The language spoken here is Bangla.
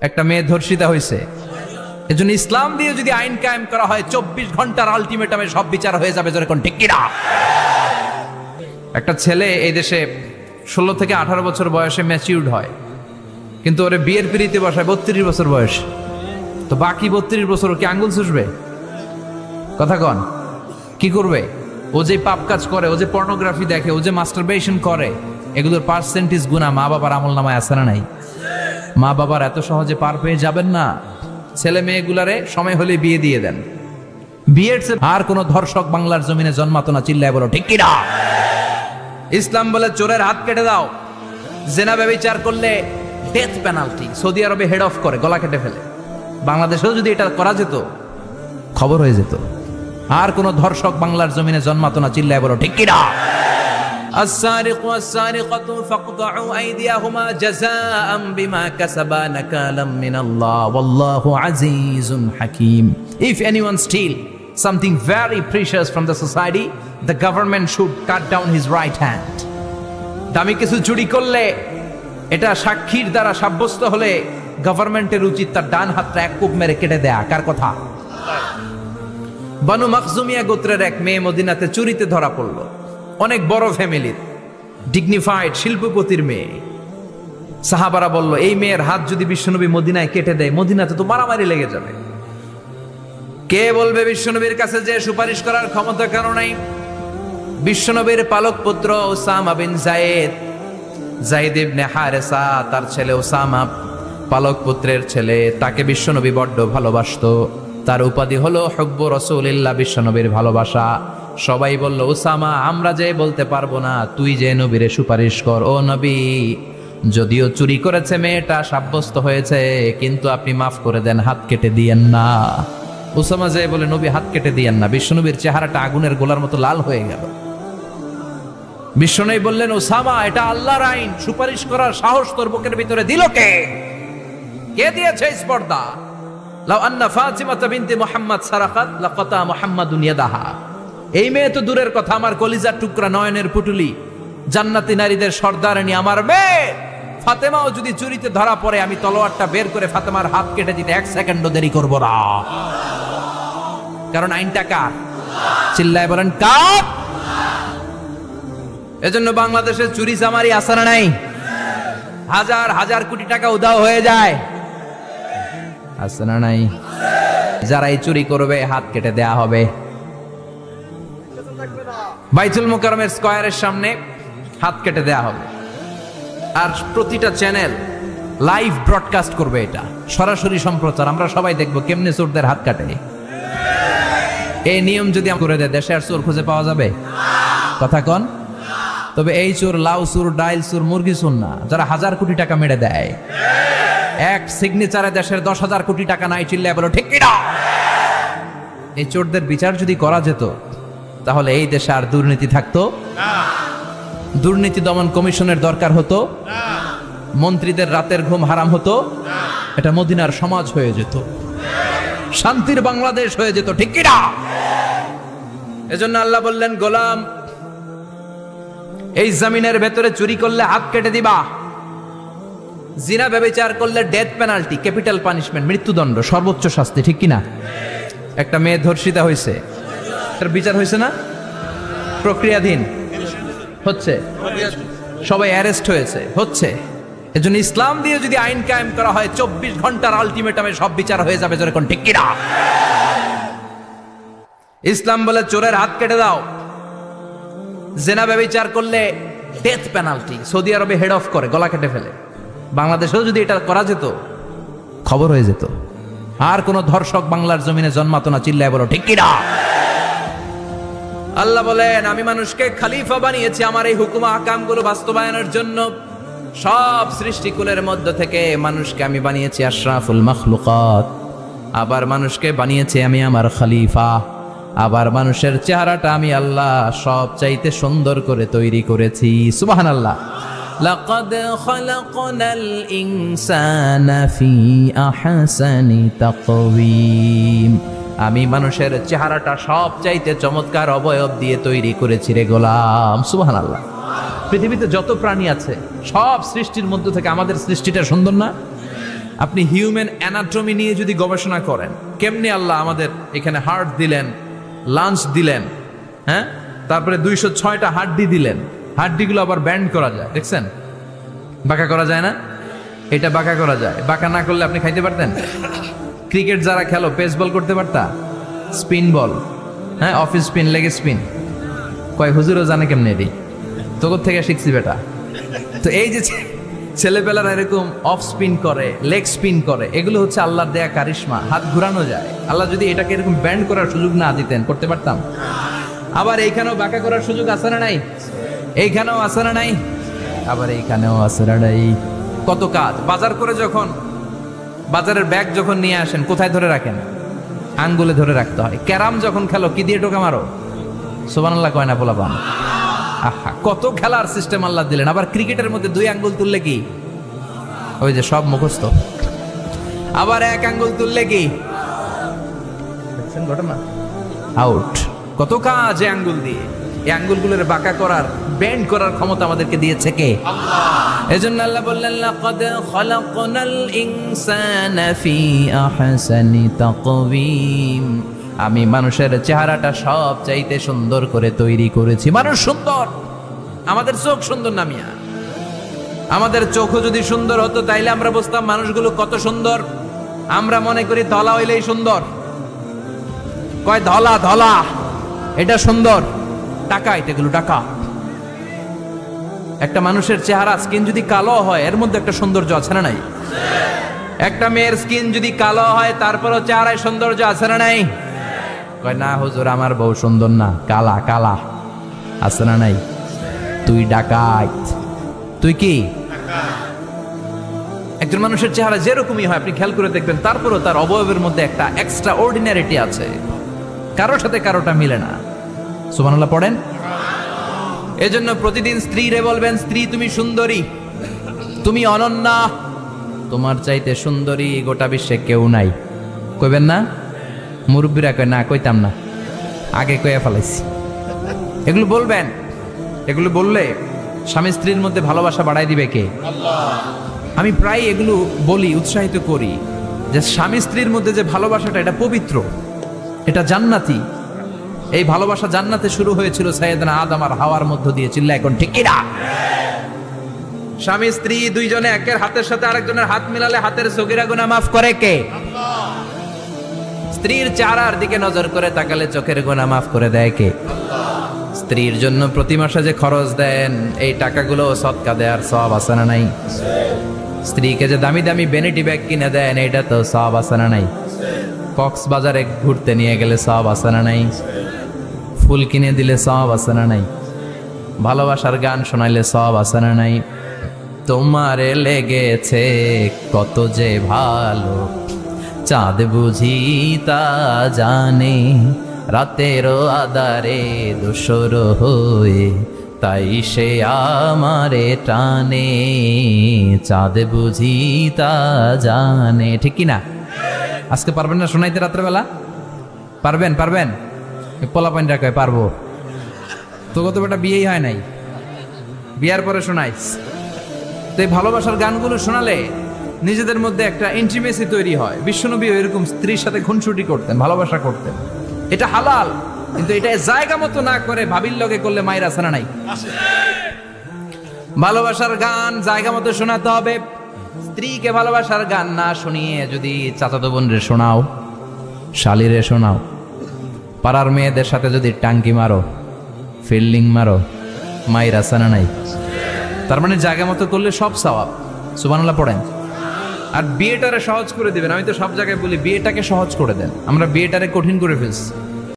একটা মেয়ে ধর্ষিতা হয়েছে, এজন্য ইসলাম দিয়ে যদি আইন কায়েম করা হয় 24 ঘন্টার আলটিমেটামে সব বিচার হয়ে যাবে, যেরকম ঠিক কিনা? একটা ছেলে এই দেশে 16 থেকে 18 বছর বয়সে ম্যাচিউরড হয়, কিন্তু ওরে বিয়ের পিড়িতে বসায় 32 বছর বয়স। তো বাকি 32 বছর কি আঙ্গুল চুষবে? কথা কন, কি করবে? ও যে পাপ কাজ করে, ও যে পর্নোগ্রাফি দেখে, ও যে মাস্টারবেশন করে, এগুলোর পার্সেন্টেজ গুণা মা বাবার আমল নামায় আছে না নাই? মা বাবার এত সহজে পার পেয়ে যাবেন না। ছেলে মেয়েগুলারে সময় হলে বিয়ে দিয়ে দেন। বিয়ের আর কোন ধর্ষক বাংলার জমিনে জন্মাতো না, চিল্লায় বলো ঠিক কিনা? ইসলাম বলে চোরের হাত কেটে দাও। জেনা ব্যভিচার করলে ডেথ পেনাল্টি। সৌদি আরবে হেড অফ করে, গলা কেটে ফেলে। বাংলাদেশেও যদি এটা করা যেত, খবর হয়ে যেত। আর কোন ধর্ষক বাংলার জমিনে জন্মাতো না, চিল্লায় বলো ঠিক কিনা? السارق والسارقة فاقطعوا أيديهما جزاء بما كسبا نكالا من الله والله عزيز حكيم. If anyone steal something very precious from the society, the government should cut down his right hand. দামি কিছু চুরি করলে, এটা সাক্ষীর দ্বারা সাব্যস্ত হলে গভর্নমেন্টের উচিত তার ডান হাতটা এক কোপ মেরে কেটে দেয়া। কার কথা? বানু মাখজুমিয়া গোত্রের এক মেয়ে মদিনাতে চুরিতে ধরা পড়লো। অনেক বড় ফ্যামিলির, ডিগনিফাইড শিল্পপতির মেয়ে। সাহাবারা বলল, এই মেয়ের হাত যদি বিশ্বনবী মদিনায় কেটে দেয়, মদিনাতে তো মারামারি লেগে যাবে। কে বলবে বিশ্বনবীর কাছে যে সুপারিশ করার ক্ষমতা কারো নাই? বিশ্বনবীর পালক পুত্র ওসামা বিন যায়েদ, যায়েদ ইবনে হারেসা, তার ছেলে ওসামা পালক পুত্রের ছেলে, তাকে বিশ্বনবী বড্ড ভালোবাসতো। তার উপাধি হলো হুব্বু রাসূলিল্লাহ, বিশ্বনবীর ভালোবাসা। সবাই বলল, ওসামা, আমরা যে বলতে পারবো না, তুই যে নবীরে সুপারিশ কর। ও নবী, যদিও চুরি করেছে মেয়েটা, সাব্যস্ত হয়েছে, কিন্তু আপনি মাফ করে দেন, হাত কেটে দিয়েন না। ওসামা যে বলে, নবী হাত কেটে দিয়েন না। বিশ্বনবীর চেহারাটা আগুনের গোলার মতো লাল হয়ে গেল। বিশ্বনবী বললেন, ওসামা, এটা আল্লাহর আইন, সুপারিশ করার সাহস তোর বুকের ভিতরে দিল কে? কে দিয়েছে স্পর্ধা? লাউ আন্না ফাতিমা বিনতে মুহাম্মদ সারাকাত লাকাতা মুহাম্মাদুন ইয়াদাহা। এই মেয়ে তো দূরের কথা, আমার কলিজার টুকরা, নয়নের পুটুলি, জান্নাতি নারীদের সর্দারিনী আমার মেয়ে ফাতেমাও যদি চুরিতে ধরা পড়ে, আমি তলোয়ারটা বের করে ফাতেমার হাত কেটে দিতে 1 সেকেন্ডও দেরি করব না। কারণ আইনটা কার? চিল্লায় বলেন কার? এজন্য বাংলাদেশে চুরি চামারি আছে না নাই? হাজার হাজার কোটি টাকা উধাও হয়ে যায়, আছে না নাই? যারা এই চুরি করবে, হাত কেটে দেয়া হবে। বাইতুল মুকাররমের স্কয়ারের সামনে হাত কেটে দেয়া হবে। আর প্রতিটা চ্যানেল লাইভ ব্রডকাস্ট করবে, এটা সরাসরি সম্প্রচার। আমরা সবাই দেখবো কেমনে চোরদের হাত কাটে। এই নিয়ম যদি করে দেয়, দেশে আর চোর খুঁজে পাওয়া যাবে? কথা কন। তবে এই চোর লাউ চোর, ডাইল চোর, মুরগি চোর না, যারা 1000 কোটি টাকা মেরে দেয়। এক সিগনেচারে দেশের 10,000 কোটি টাকা নাই, চিল্লায় বলো ঠিক কিনা? এই চোরদের বিচার যদি করা যেত, তাহলে এই দেশে আর দুর্নীতি থাকতো না। দুর্নীতি দমন কমিশনের দরকার হতো না। মন্ত্রীদের রাতের ঘুম হারাম হতো না। এটা মদিনার সমাজ হয়ে যেত, শান্তির বাংলাদেশ হয়ে যেত, ঠিক কিনা? এজন্য আল্লাহ বললেন, গোলাম, এই জমিনের ভেতরে চুরি করলে হাত কেটে দিবা, জিনা ব্যভিচার করলে ডেথ পেনাল্টি, ক্যাপিটাল পানিশমেন্ট, মৃত্যুদণ্ড, সর্বোচ্চ শাস্তি, ঠিক কিনা? একটা মেয়ে ধর্ষিতা হয়েছে, তার বিচার হয়েছে না? প্রক্রিয়াধীন হচ্ছে, সবাই অ্যারেস্ট হয়েছে, হচ্ছে। এজন্য ইসলাম দিয়ে যদি আইন কায়েম করা হয়, 24 ঘন্টার আলটিমেটামে সব বিচার হয়ে যাবে, যেরকম ঠিক কিনা? ইসলাম বলে চোরের হাত কেটে দাও। জেনা ব্যভিচার করলে ডেথ পেনাল্টি। সৌদি আরবে হেড অফ করে, গলা কেটে ফেলে। বাংলাদেশেও যদি এটা করা যেত, খবর হয়ে যেত। আর কোন ধর্ষক বাংলার জমিনে জন্মাতো না, চিল্লায় বলো ঠিক কিনা? আল্লাহ বলেন, আমি মানুষকে খলিফা বানিয়েছি আমার এই হুকুম আহকামগুলো বাস্তবায়নের জন্য। সব সৃষ্টিকুলের মধ্য থেকে মানুষকে আমি বানিয়েছি আশরাফুল মাখলুকাত। আবার মানুষকে বানিয়েছি আমি আমার খলিফা। আবার মানুষের চেহারাটা আমি আল্লাহ সব চাইতে সুন্দর করে তৈরি করেছি। সুবহানাল্লাহ। লাকাদ খালাকনাল ইনসানা ফি আহসানি তাকওয়িম। আমি মানুষের চেহারাটা সব চাইতে চমৎকার অবয়ব দিয়ে তৈরি করেছি রে গোলাম। সুবহানাল্লাহ। পৃথিবীতে যত প্রাণী আছে, সব সৃষ্টির মধ্য থেকে আমাদের সৃষ্টিটা সুন্দর না? আপনি হিউম্যান অ্যানাটমি নিয়ে যদি গবেষণা করেন, কেমনে আল্লাহ আমাদের এখানে হার্ট দিলেন, লাঞ্চ দিলেন, হ্যাঁ, তারপরে 206টা হাড্ডি দিলেন, হাড্ডিগুলো আবার ব্যান্ড করা যায়, দেখছেন? বাঁকা করা যায় না? এটা বাঁকা করা যায়। বাঁকা না করলে আপনি খাইতে পারতেন? ক্রিকেট যারা খেলো, পেস বল করতে পারতা? স্পিন বল, হ্যাঁ, অফিস স্পিন, লেগে স্পিন, কয় হুজুরও জানে কেমনে এটি, তোর থেকে শিখছি বেটা। তো এই যে ছেলেপেলারা এরকম অফ স্পিন করে, লেগ স্পিন করে, এগুলো হচ্ছে আল্লাহর দেয়া কারিশমা। হাত ঘুরানো যায়। আল্লাহ যদি এটাকে এরকম ব্যান্ড করার সুযোগ না দিতেন, করতে পারতাম? আবার এইখানেও বাঁকা করার সুযোগ আছে না নাই? এইখানেও আছে না নাই? আবার এইখানেও আছে না নাই? কত কাজ। বাজার করে যখন বাজারের ব্যাগ যখন নিয়ে আসেন, কোথায় ধরে রাখেন? আঙ্গুলে ধরে রাখতে হয়। ক্যারাম যখন খেলো, কি দিয়ে টোকা মারো? সুবহানাল্লাহ কয় না পোলাপান? আহা, কত খেলার সিস্টেম আল্লাহ দিলেন। আবার ক্রিকেটের মধ্যে 2 আঙ্গুল তুললে কি? ওই যে সব মুখস্থ। আবার 1 আঙ্গুল তুললে কি? দেখছেন ঘটনা? আউট। কত কাজ এই আঙ্গুল দিয়ে। এই আঙ্গুলগুলোর বাঁকা করার, বেন্ড করার ক্ষমতা আমাদেরকে দিয়েছে কে? আল্লাহ। এজন্য আল্লাহ বললেন, লাকাদ খালাকনাল ইনসানা ফি আহসানি তাকওয়িম। আমি মানুষের চেহারাটা সব চাইতে সুন্দর করে তৈরি করেছি। মানুষ সুন্দর, আমাদের চোখ সুন্দর না মিয়া? আমাদের চোখও যদি সুন্দর হতো, তাইলে আমরা বুঝতাম মানুষগুলো কত সুন্দর। আমরা মনে করি ধলা হইলেই সুন্দর। কয় ধলা ধলা, এটা সুন্দর। টাকা, এটাগুলো টাকা। একটা মানুষের চেহারা, স্কিন যদি কালো হয়, এর মধ্যে একটা সৌন্দর্য আছে না নাই? একটা মেয়ের স্কিন যদি কালো হয়, তারপরও চেহারায় সৌন্দর্য আছে না নাই? কয় না হুজুর, আমার বউ সুন্দর না, কালা কালা। আছে না নাই? তুই ডাকাত। তুই কি? একজন মানুষের চেহারা যেরকমই হয়, আপনি খেয়াল করে দেখবেন, তারপরও তার অবয়বের মধ্যে একটা এক্সট্রা অর্ডিনারিটি আছে। কারোর সাথে কারোটা মিলে না। সুবহানাল্লাহ পড়েন। এজন্য প্রতিদিন স্ত্রীরে বলবেন, স্ত্রী তুমি সুন্দরী, তুমি অনন্যা, তোমার চাইতে সুন্দরী গোটা বিশ্বে কেউ নাই। কইবেন না? মুরব্বীরা কয় না, কইতাম না, আগে কয়ে ফেলাইছি। এগুলো বলবেন। এগুলো বললে স্বামী স্ত্রীর মধ্যে ভালোবাসা বাড়াই দিবে কে? আল্লাহ। আমি প্রায় এগুলো বলি, উৎসাহিত করি, যে স্বামী স্ত্রীর মধ্যে যে ভালোবাসাটা, এটা পবিত্র, এটা জান্নাতি। এই ভালোবাসা জান্নাতে শুরু হয়েছিল সাইয়েদনা আদম আর হাওয়ার মধ্য দিয়ে। চিল্লা এখন ঠিক কিনা? স্বামী স্ত্রী দুইজনে একের হাতের সাথে আরেকজনের হাত মিলালে হাতের সগীরা গুনাহ মাফ করে কে? আল্লাহ। স্ত্রীর চেহারার দিকে নজর করে তাকালে চোখের গুনাহ মাফ করে দেয় কে? আল্লাহ। স্ত্রীর জন্য প্রতি মাসে যে খরচ দেন, এই টাকাগুলো সদকা দেওয়ার সওয়াব আছে না নাই? স্ত্রীকে যে দামি দামি ভ্যানিটি ব্যাগ কিনে দেন, এটা তো সওয়াব আছে না নাই? কক্সবাজারে ঘুরতে নিয়ে গেলে সওয়াব আছে না নাই? ফুল কিনে দিলে সওয়াব আছে না নাই? ভালোবাসার গান শোনাইলে সওয়াব আছে না নাই? তোমারে লেগেছে কত যে ভালো, চাঁদ বুঝি তা জানে, রাতেরও আধারে দোসর হয়ে, তাই সে আমারে টানে, চাঁদ বুঝি তা জানে। ঠিক কিনা? আজকে পারবেন না শোনাইতে রাত্রেবেলা? পারবেন? পারবেন? পোলাপাইনরা কয় পারবো। তো কত বেটা বিয়েই হয় নাই, বিয়ার পরে শোনাইস। তো এই ভালোবাসার গানগুলো শোনালে নিজেদের মধ্যে একটা ইন্টিমেসি তৈরি হয়। বিশ্বনবী এরকম স্ত্রীর সাথে খুনসুটি করতেন, ভালোবাসা করতেন। এটা হালাল, কিন্তু এটা জায়গা মতো না করে ভাবির লগে করলে মায়ের আছে না নাই? ভালোবাসার গান জায়গা মতো শোনাতে হবে। স্ত্রীকে ভালোবাসার গান না শুনিয়ে যদি চাচাতো বোনরে শোনাও, শালিরে শোনাও, পাড়ার মেয়েদের সাথে যদি টাঙ্কি মারো, ফিল্ডিং মারো, মায়ের আছে না নাই? তার মানে জায়গা মতো করলে সব সওয়াব। সুবহানাল্লাহ পড়েন। আর বিয়েটারে সহজ করে দিবেন। আমি তো সব জায়গায় বলি, বিয়েটাকে সহজ করে দেন। আমরা বিয়েটারে কঠিন করে ফেলছি।